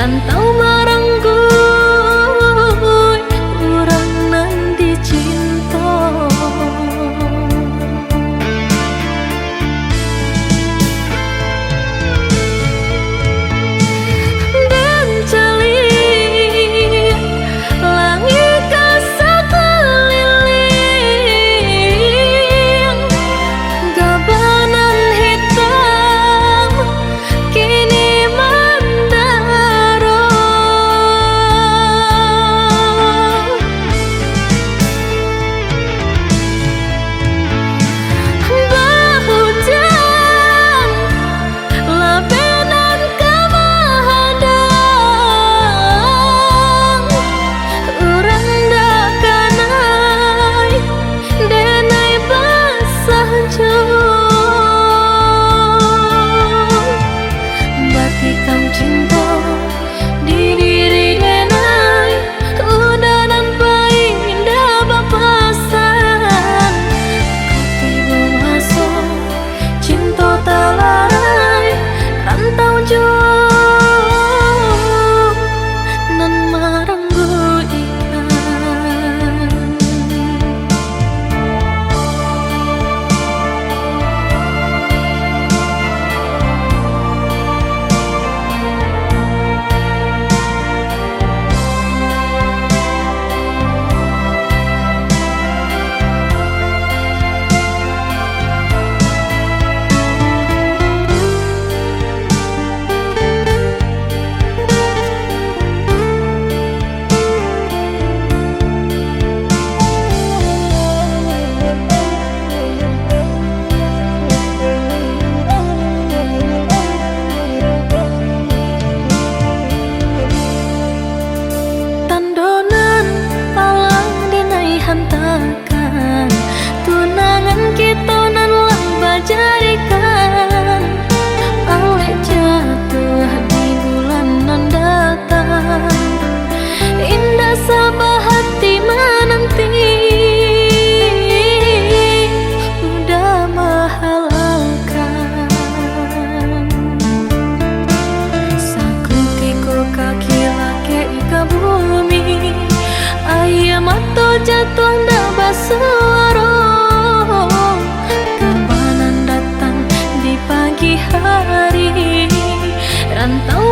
rantau marangku urang nan dicinta. Dan cali langit kasakeliling, gabanan hitam kini mandaro. Bahujan labenan kamahadang, urang dakanai denai basah jauh. Batikam cinta di diri denai udah nampai indah bapasan. Katimu masuk cinta talarai rantau jauh nan maranggu ikan. Tandonan alang dinai hantakan, tunangan kita nan lang bajarikan. Alek jatuh di bulan nan datang, indah sabah hati menanti. Udah mahalalkan saku kiko kaki lake ika bumi, ayam atau jatuh ndak basuaro. Gabanan datang di pagi hari, rantau